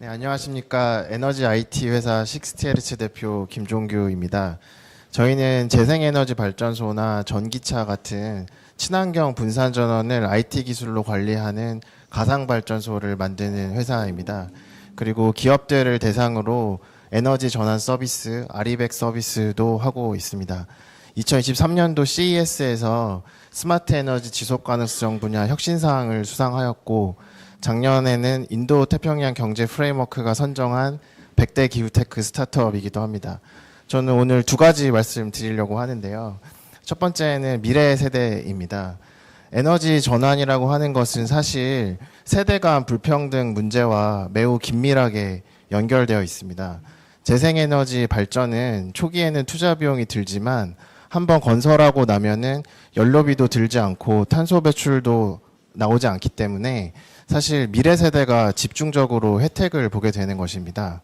네, 안녕하십니까. 에너지 IT 회사 식스티헤르츠 대표 김종규입니다. 저희는 재생에너지 발전소나 전기차 같은 친환경 분산 전원을 IT 기술로 관리하는 가상 발전소를 만드는 회사입니다. 그리고 기업들을 대상으로 에너지 전환 서비스, 아리백 서비스도 하고 있습니다. 2023년도 CES에서 스마트 에너지 지속 가능성 분야 혁신상을 수상하였고, 작년에는 인도 태평양 경제 프레임워크가 선정한 100대 기후테크 스타트업이기도 합니다. 저는 오늘 두 가지 말씀드리려고 하는데요. 첫 번째는 미래 세대입니다. 에너지 전환이라고 하는 것은 사실 세대 간 불평등 문제와 매우 긴밀하게 연결되어 있습니다. 재생에너지 발전은 초기에는 투자 비용이 들지만 한번 건설하고 나면은 연료비도 들지 않고 탄소 배출도 나오지 않기 때문에 사실 미래 세대가 집중적으로 혜택을 보게 되는 것입니다.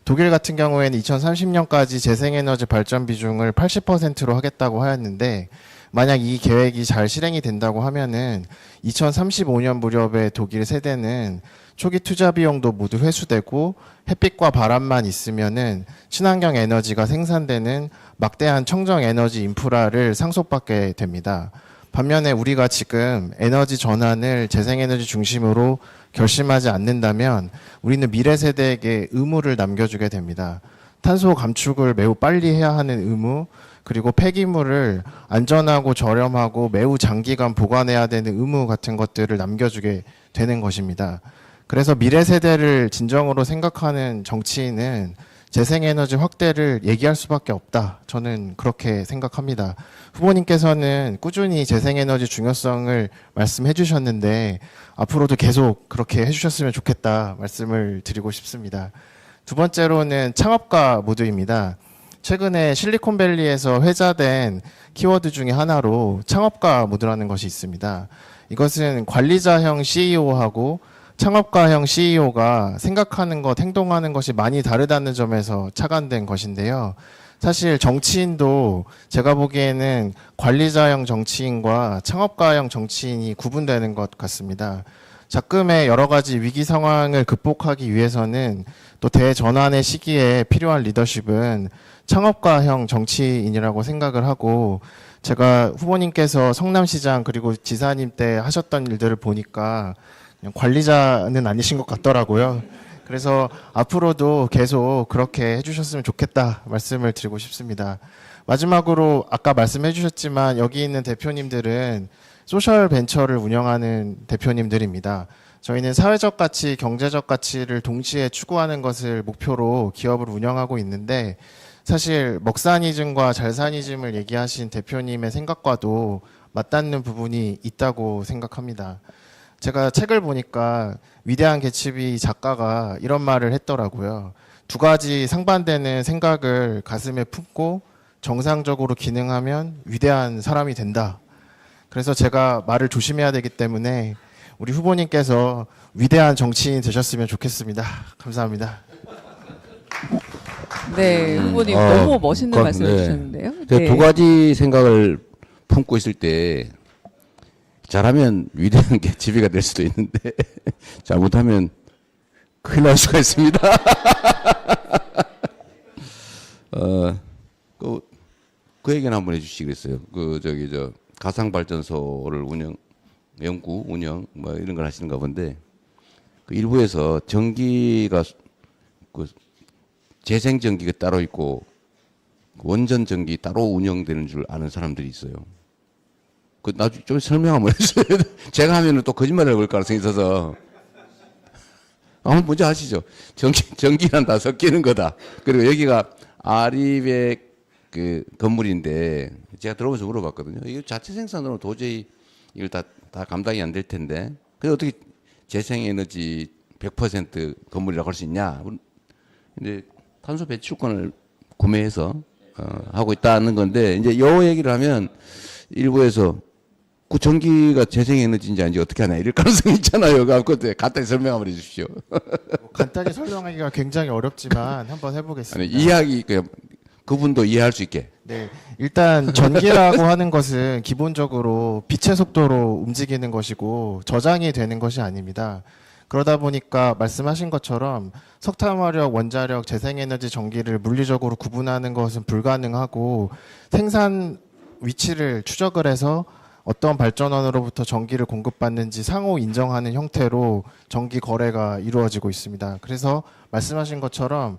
독일 같은 경우에는 2030년까지 재생에너지 발전 비중을 80%로 하겠다고 하였는데, 만약 이 계획이 잘 실행이 된다고 하면은 2035년 무렵에 독일 세대는 초기 투자 비용도 모두 회수되고 햇빛과 바람만 있으면은 친환경 에너지가 생산되는 막대한 청정 에너지 인프라를 상속받게 됩니다. 반면에 우리가 지금 에너지 전환을 재생에너지 중심으로 결심하지 않는다면 우리는 미래 세대에게 의무를 남겨주게 됩니다. 탄소 감축을 매우 빨리 해야 하는 의무, 그리고 폐기물을 안전하고 저렴하고 매우 장기간 보관해야 되는 의무 같은 것들을 남겨주게 되는 것입니다. 그래서 미래 세대를 진정으로 생각하는 정치인은 재생에너지 확대를 얘기할 수밖에 없다. 저는 그렇게 생각합니다. 후보님께서는 꾸준히 재생에너지 중요성을 말씀해 주셨는데 앞으로도 계속 그렇게 해주셨으면 좋겠다 말씀을 드리고 싶습니다. 두 번째로는 창업가 모드입니다. 최근에 실리콘밸리에서 회자된 키워드 중에 하나로 창업가 모드라는 것이 있습니다. 이것은 관리자형 CEO하고 창업가형 CEO가 생각하는 것, 행동하는 것이 많이 다르다는 점에서 착안된 것인데요. 사실 정치인도 제가 보기에는 관리자형 정치인과 창업가형 정치인이 구분되는 것 같습니다. 작금의 여러 가지 위기 상황을 극복하기 위해서는 또 대전환의 시기에 필요한 리더십은 창업가형 정치인이라고 생각을 하고, 제가 후보님께서 성남시장 그리고 지사님 때 하셨던 일들을 보니까 관리자는 아니신 것 같더라고요. 그래서 앞으로도 계속 그렇게 해주셨으면 좋겠다 말씀을 드리고 싶습니다. 마지막으로 아까 말씀해 주셨지만 여기 있는 대표님들은 소셜 벤처를 운영하는 대표님들입니다. 저희는 사회적 가치, 경제적 가치를 동시에 추구하는 것을 목표로 기업을 운영하고 있는데, 사실 먹사니즘과 잘사니즘을 얘기하신 대표님의 생각과도 맞닿는 부분이 있다고 생각합니다. 제가 책을 보니까 위대한 개츠비 작가가 이런 말을 했더라고요. 두 가지 상반되는 생각을 가슴에 품고 정상적으로 기능하면 위대한 사람이 된다. 그래서 제가 말을 조심해야 되기 때문에 우리 후보님께서 위대한 정치인 되셨으면 좋겠습니다. 감사합니다. 네, 후보님 너무 멋있는 말씀을 해주셨는데요. 네. 두 가지 생각을 품고 있을 때 잘하면 위대한 게 지비가 될 수도 있는데 잘못하면 큰일 날 수가 있습니다. 그 얘기는 한번 해주시겠어요? 가상 발전소를 연구, 운영 뭐 이런 걸 하시는가 본데, 그 일부에서 전기가 재생 전기가 따로 있고 원전 전기 따로 운영되는 줄 아는 사람들이 있어요. 나중에 좀 설명 한번 해주세요. 제가 하면은 또 거짓말을 해볼 가능성이 있어서. 한번 먼저 하시죠. 전기란 다 섞이는 거다. 그리고 여기가 아리백 건물인데, 제가 들어오면서 물어봤거든요. 이거 자체 생산으로 도저히 이걸 다 감당이 안 될 텐데, 그래 어떻게 재생에너지 100% 건물이라고 할 수 있냐. 근데 탄소 배출권을 구매해서 하고 있다는 건데, 이제 요 얘기를 하면 일부에서 그 전기가 재생에너지인지 아닌지 어떻게 하나 이럴 가능성이 있잖아요. 그것도 간단히 설명 한번 해주십시오. 간단히 설명하기가 굉장히 어렵지만 한번 해보겠습니다. 아니, 이해하기 그분도 이해할 수 있게. 네, 일단 전기라고 하는 것은 기본적으로 빛의 속도로 움직이는 것이고 저장이 되는 것이 아닙니다. 그러다 보니까 말씀하신 것처럼 석탄화력, 원자력, 재생에너지, 전기를 물리적으로 구분하는 것은 불가능하고 생산 위치를 추적을 해서 어떤 발전원으로부터 전기를 공급받는지 상호 인정하는 형태로 전기 거래가 이루어지고 있습니다. 그래서 말씀하신 것처럼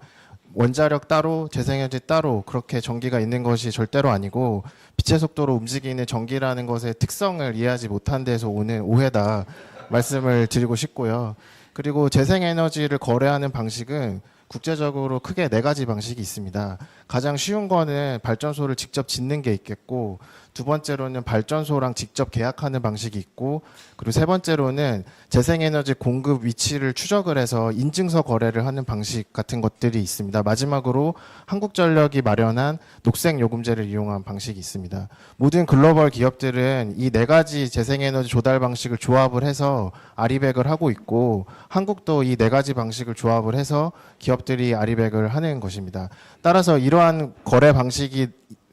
원자력 따로, 재생에너지 따로 그렇게 전기가 있는 것이 절대로 아니고 빛의 속도로 움직이는 전기라는 것의 특성을 이해하지 못한 데서 오는 오해다 말씀을 드리고 싶고요. 그리고 재생에너지를 거래하는 방식은 국제적으로 크게 4가지 방식이 있습니다. 가장 쉬운 거는 발전소를 직접 짓는 게 있겠고, 두 번째로는 발전소랑 직접 계약하는 방식이 있고, 그리고 세 번째로는 재생에너지 공급 위치를 추적을 해서 인증서 거래를 하는 방식 같은 것들이 있습니다. 마지막으로 한국전력이 마련한 녹색요금제를 이용한 방식이 있습니다. 모든 글로벌 기업들은 이 4가지 재생에너지 조달 방식을 조합을 해서 아리백을 하고 있고, 한국도 이 4가지 방식을 조합을 해서 기업들이 아리백을 하는 것입니다. 따라서 이러한 거래 방식이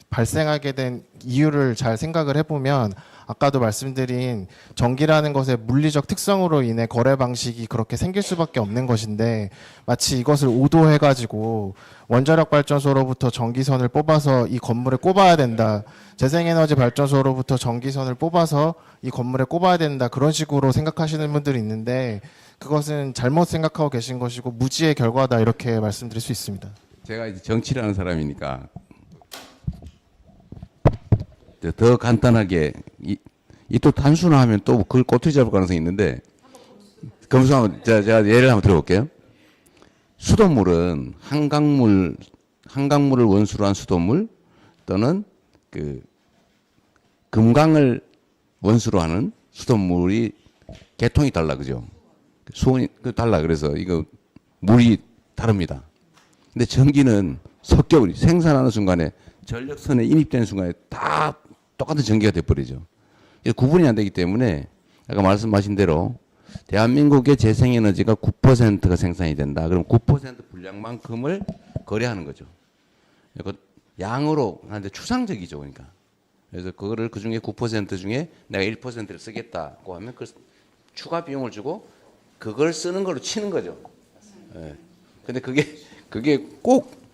발생하게 된 이유를 잘 생각을 해보면 아까도 말씀드린 전기라는 것의 물리적 특성으로 인해 거래 방식이 그렇게 생길 수밖에 없는 것인데, 마치 이것을 오도해가지고 원자력 발전소로부터 전기선을 뽑아서 이 건물에 꼽아야 된다, 재생에너지 발전소로부터 전기선을 뽑아서 이 건물에 꼽아야 된다, 그런 식으로 생각하시는 분들이 있는데 그것은 잘못 생각하고 계신 것이고 무지의 결과다, 이렇게 말씀드릴 수 있습니다. 제가 이제 정치를 하는 사람이니까 더 간단하게 이 또 단순화하면 또 그걸 꼬투리 잡을 가능성이 있는데, 검수하면 제가 예를 한번 들어볼게요. 수돗물은 한강물을 원수로 한 수돗물 또는 그 금강을 원수로 하는 수돗물이 계통이 달라, 그죠? 수온이 달라. 그래서 이거 물이 다릅니다. 근데 전기는 섞여버리, 생산하는 순간에 전력선에 인입되는 순간에 다 똑같은 전기가 돼버리죠. 구분이 안 되기 때문에 아까 말씀하신 대로 대한민국의 재생에너지가 9%가 생산이 된다. 그럼 9% 분량만큼을 거래하는 거죠. 양으로 하는데 추상적이죠, 그러니까. 그래서 그거를 그 중에 9% 중에 내가 1%를 쓰겠다고 하면 그 추가 비용을 주고 그걸 쓰는 걸로 치는 거죠. 예. 근데 그게 꼭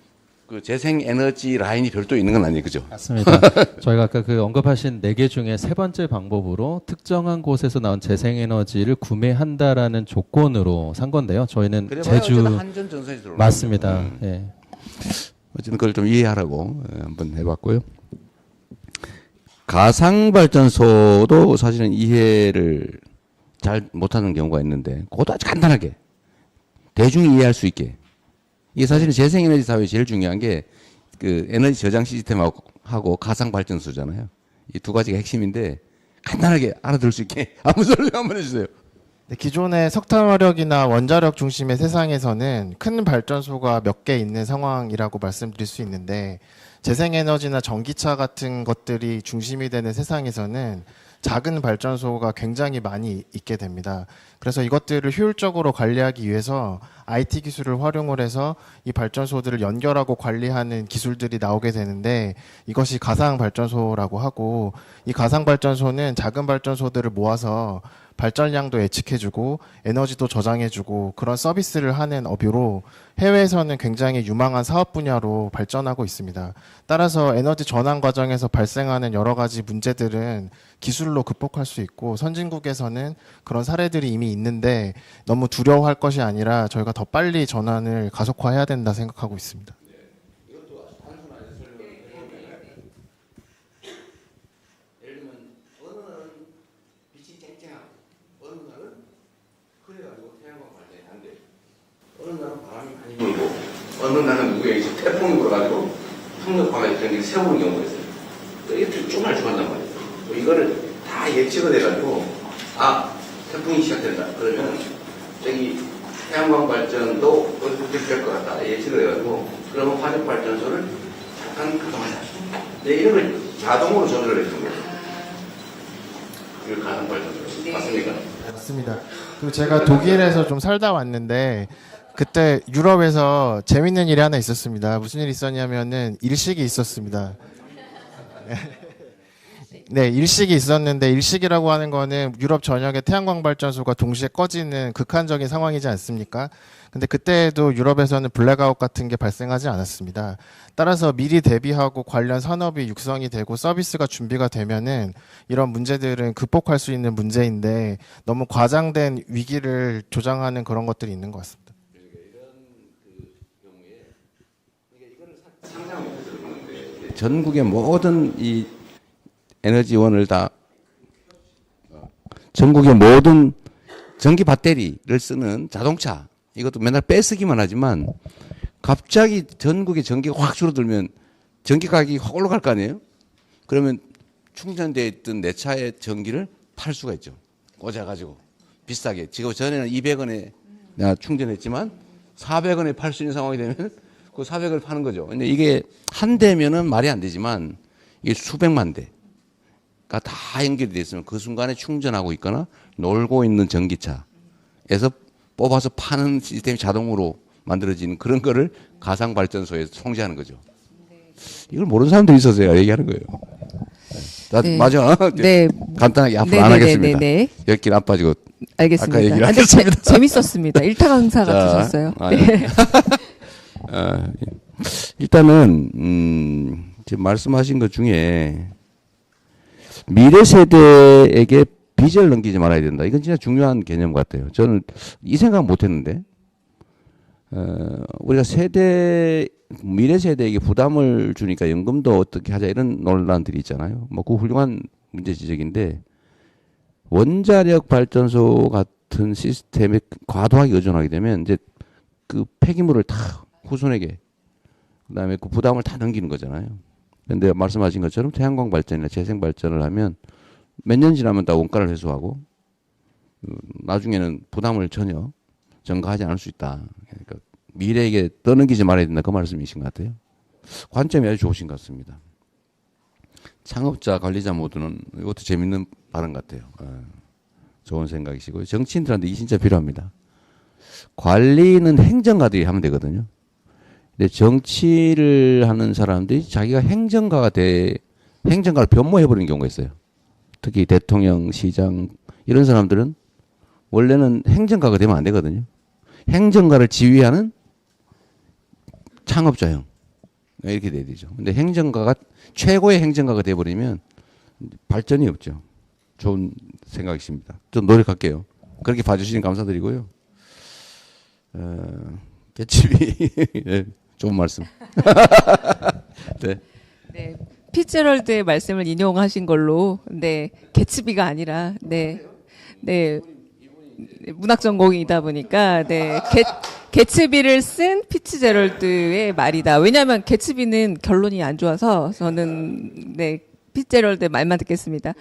그 재생에너지 라인이 별도 있는 건 아니에요, 그죠? 맞습니다. 저희가 아까 그 언급하신 4개 중에 세 번째 방법으로 특정한 곳에서 나온 재생에너지를 구매한다라는 조건으로 산 건데요. 저희는 제주 한전 전선이 들어오는 맞습니다. 예. 어쨌든 그걸 좀 이해하라고 한번 해봤고요. 가상 발전소도 사실은 이해를 잘 못하는 경우가 있는데, 그것도 아주 간단하게 대중이 이해할 수 있게. 이게 사실은 재생에너지 사회에 제일 중요한 게 그 에너지 저장 시스템하고 가상 발전소잖아요. 이 두 가지가 핵심인데 간단하게 알아들을 수 있게 아무 설명 한번 해주세요. 네, 기존의 석탄화력이나 원자력 중심의 세상에서는 큰 발전소가 몇 개 있는 상황이라고 말씀드릴 수 있는데, 재생에너지나 전기차 같은 것들이 중심이 되는 세상에서는 작은 발전소가 굉장히 많이 있게 됩니다. 그래서 이것들을 효율적으로 관리하기 위해서 IT 기술을 활용을 해서 이 발전소들을 연결하고 관리하는 기술들이 나오게 되는데, 이것이 가상 발전소라고 하고, 이 가상 발전소는 작은 발전소들을 모아서 발전량도 예측해주고 에너지도 저장해주고 그런 서비스를 하는 업으로 해외에서는 굉장히 유망한 사업 분야로 발전하고 있습니다. 따라서 에너지 전환 과정에서 발생하는 여러 가지 문제들은 기술로 극복할 수 있고, 선진국에서는 그런 사례들이 이미 있는데 너무 두려워할 것이 아니라 저희가 더 빨리 전환을 가속화해야 된다 생각하고 있습니다. 어느 날은 바람이 많이 불고 어느 날은 누구에 이제 태풍이 불어가지고 풍력파가 이런 게 세우는 경우가 있어요. 이렇게 쭉 한단 말이에요. 이거를 다 예측을 해가지고 태풍이 시작된다. 그러면 저기 태양광 발전도 어떻게 될 것 같다. 예측을 해가지고 그러면 화력 발전소를 잠깐 가동하자. 이런 걸 자동으로 조절을 해주는 거예요. 그 가상 발전소 맞습니까? 맞습니다. 그리고 제가 독일에서 좀 살다 왔는데 그때 유럽에서 재밌는 일이 하나 있었습니다. 무슨 일이 있었냐면은 일식이 있었습니다. 네, 일식이 있었는데 일식이라고 하는 거는 유럽 전역의 태양광 발전소가 동시에 꺼지는 극한적인 상황이지 않습니까? 근데 그때도 유럽에서는 블랙아웃 같은 게 발생하지 않았습니다. 따라서 미리 대비하고 관련 산업이 육성이 되고 서비스가 준비가 되면은 이런 문제들은 극복할 수 있는 문제인데 너무 과장된 위기를 조장하는 그런 것들이 있는 것 같습니다. 전국의 모든 이 에너지원을 다 전국의 모든 전기 배터리를 쓰는 자동차 이것도 맨날 빼쓰기만 하지만 갑자기 전국의 전기가 확 줄어들면 전기 가격이 확 올라갈 거 아니에요? 그러면 충전되어 있던 내 차의 전기를 팔 수가 있죠. 꽂아가지고 비싸게. 지금 전에는 200원에 내가 충전했지만 400원에 팔 수 있는 상황이 되면 그 400원을 파는 거죠. 근데 이게 한 대면은 말이 안 되지만 이게 수백만 대가 다 연결이 돼 있으면 그 순간에 충전하고 있거나 놀고 있는 전기차에서 뽑아서 파는 시스템이 자동으로 만들어지는 그런 거를 가상 발전소에서 통제하는 거죠. 이걸 모르는 사람들이 있어서 제가 얘기하는 거예요. 네. 맞아. 네. 간단하게 앞으로 안 하겠습니다. 네. 10길 안 빠지고. 알겠습니다. 아까 얘기를 근데 재밌었습니다. 일타 강사 자, 같으셨어요. 네. 일단은 지금 말씀하신 것 중에 미래 세대에게 빚을 넘기지 말아야 된다. 이건 진짜 중요한 개념 같아요. 저는 이 생각 못 했는데, 우리가 미래 세대에게 부담을 주니까 연금도 어떻게 하자 이런 논란들이 있잖아요. 뭐, 그 훌륭한 문제 지적인데, 원자력 발전소 같은 시스템에 과도하게 의존하게 되면 이제 그 폐기물을 다 후손에게, 그 다음에 그 부담을 다 넘기는 거잖아요. 근데 말씀하신 것처럼 태양광 발전이나 재생 발전을 하면 몇 년 지나면 다 원가를 회수하고 나중에는 부담을 전혀 전가하지 않을 수 있다. 그러니까 미래에게 떠넘기지 말아야 된다. 그 말씀이신 것 같아요. 관점이 아주 좋으신 것 같습니다. 창업자, 관리자 모두는 이것도 재밌는 발언 같아요. 좋은 생각이시고요. 정치인들한테 이게 진짜 필요합니다. 관리는 행정가들이 하면 되거든요. 근데 정치를 하는 사람들이 자기가 행정가를 변모해버리는 경우가 있어요. 특히 대통령, 시장 이런 사람들은 원래는 행정가가 되면 안 되거든요. 행정가를 지휘하는 창업자형 이렇게 돼야 되죠. 근데 최고의 행정가가 돼버리면 발전이 없죠. 좋은 생각이십니다. 좀 노력할게요. 그렇게 봐주시니 감사드리고요. 개츠비 네, 좋은 말씀. 네. 네. 피츠제럴드의 말씀을 인용하신 걸로, 네, 개츠비가 아니라, 네, 네, 문학 전공이다 보니까, 네, 개츠비를 쓴 피츠제럴드의 말이다. 왜냐하면 개츠비는 결론이 안 좋아서 저는 네, 피츠제럴드의 말만 듣겠습니다.